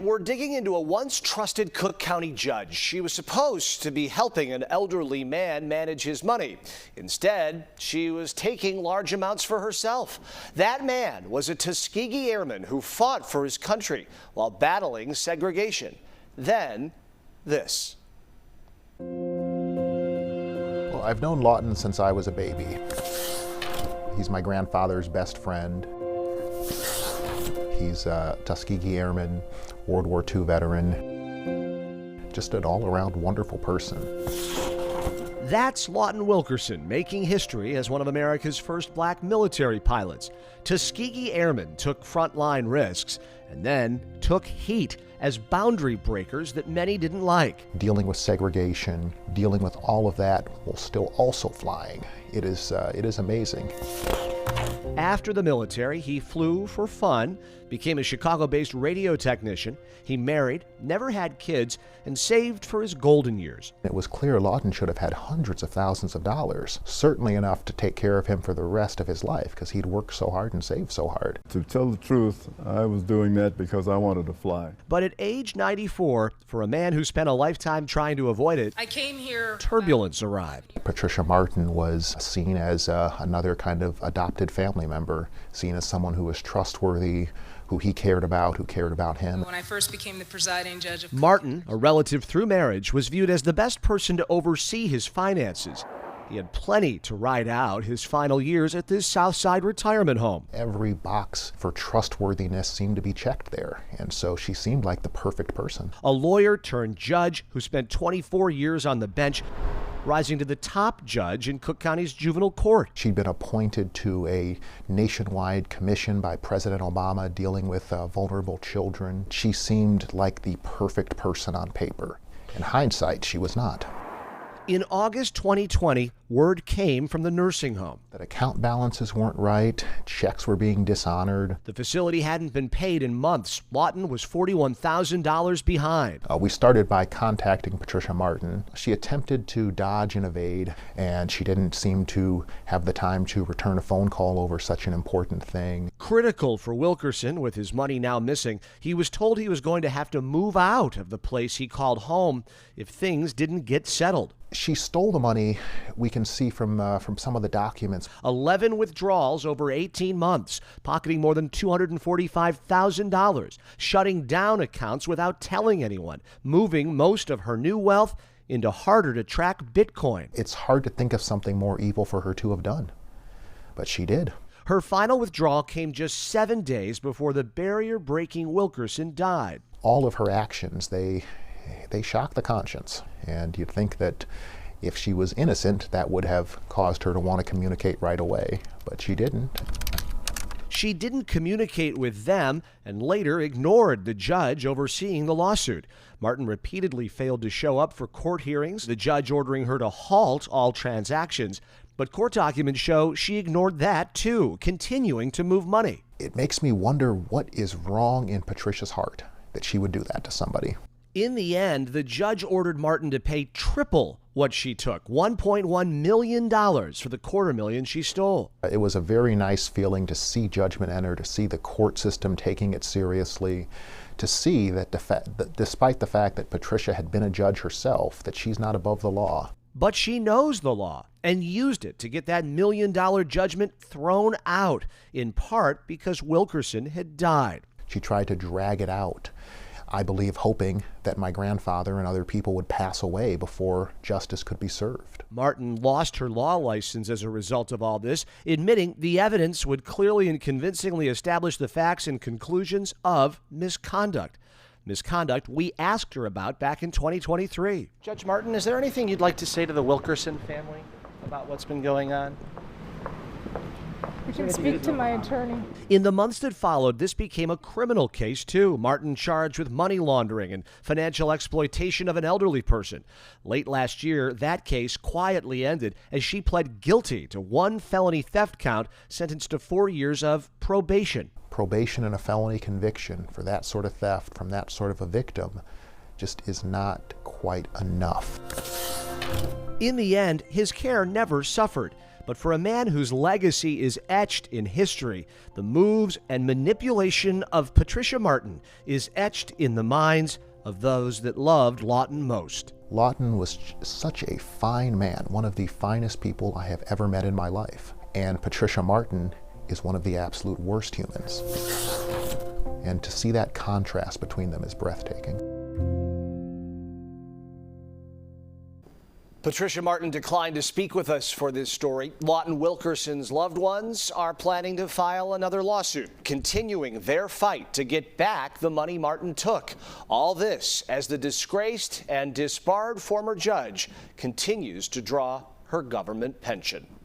we're digging into a once trusted Cook County judge. She was supposed to be helping an elderly man manage his money. Instead, she was taking large amounts for herself. That man was a Tuskegee airman who fought for his country while battling segregation. Then, this. Well, I've known Lawton since I was a baby. He's my grandfather's best friend. He's a Tuskegee Airman, World War II veteran, just an all-around wonderful person. That's Lawton Wilkerson, making history as one of America's first black military pilots. Tuskegee Airmen took frontline risks and then took heat as boundary breakers that many didn't like. Dealing with segregation, dealing with all of that while still also flying. It is amazing. After the military, he flew for fun, became a Chicago-based radio technician. He married, never had kids, and saved for his golden years. It was clear Lawton should have had hundreds of thousands of dollars, certainly enough to take care of him for the rest of his life, because he'd worked so hard and saved so hard. To tell the truth, I was doing that because I wanted to fly. But at age 94, for a man who spent a lifetime trying to avoid it, I came here. Turbulence arrived. Patricia Martin was seen as another kind of adopted family member, seen as someone who was trustworthy, who he cared about, who cared about him. When I first became the presiding judge of Martin, a relative through marriage, was viewed as the best person to oversee his finances. He had plenty to ride out his final years at this Southside retirement home. Every box for trustworthiness seemed to be checked there, and so she seemed like the perfect person. A lawyer turned judge who spent 24 years on the bench, rising to the top judge in Cook County's juvenile court. She'd been appointed to a nationwide commission by President Obama dealing with vulnerable children. She seemed like the perfect person on paper. In hindsight, she was not. In August 2020, word came from the nursing home that account balances weren't right, checks were being dishonored. The facility hadn't been paid in months. Lawton was $41,000 behind. We started by contacting Patricia Martin. She attempted to dodge and evade, and she didn't seem to have the time to return a phone call over such an important thing. Critical for Wilkerson, with his money now missing, he was told he was going to have to move out of the place he called home if things didn't get settled. She stole the money, we can see from some of the documents. 11 withdrawals over 18 months, pocketing more than $245,000, shutting down accounts without telling anyone, moving most of her new wealth into harder-to-track Bitcoin. It's hard to think of something more evil for her to have done, but she did. Her final withdrawal came just 7 days before the barrier-breaking Wilkerson died. All of her actions, they shock the conscience, and you'd think that if she was innocent, that would have caused her to want to communicate right away, but she didn't. She didn't communicate with them and later ignored the judge overseeing the lawsuit. Martin repeatedly failed to show up for court hearings, the judge ordering her to halt all transactions. But court documents show she ignored that too, continuing to move money. It makes me wonder what is wrong in Patricia's heart that she would do that to somebody. In the end, the judge ordered Martin to pay triple what she took, $1.1 million for the $250,000 she stole. It was a very nice feeling to see judgment enter, to see the court system taking it seriously, to see that despite the fact that Patricia had been a judge herself, that she's not above the law. But she knows the law and used it to get that $1 million judgment thrown out, in part because Wilkerson had died. She tried to drag it out, I believe hoping that my grandfather and other people would pass away before justice could be served. Martin lost her law license as a result of all this, admitting the evidence would clearly and convincingly establish the facts and conclusions of misconduct. Misconduct we asked her about back in 2023. Judge Martin, is there anything you'd like to say to the Wilkerson family about what's been going on? You can speak to my attorney. In the months that followed, this became a criminal case, too. Martin charged with money laundering and financial exploitation of an elderly person. Late last year, that case quietly ended as she pled guilty to one felony theft count, sentenced to 4 years of probation. Probation and a felony conviction for that sort of theft from that sort of a victim just is not quite enough. In the end, his care never suffered. But for a man whose legacy is etched in history, the moves and manipulation of Patricia Martin is etched in the minds of those that loved Lawton most. Lawton was such a fine man, one of the finest people I have ever met in my life. And Patricia Martin is one of the absolute worst humans. And to see that contrast between them is breathtaking. Patricia Martin declined to speak with us for this story. Lawton Wilkerson's loved ones are planning to file another lawsuit, continuing their fight to get back the money Martin took. All this as the disgraced and disbarred former judge continues to draw her government pension.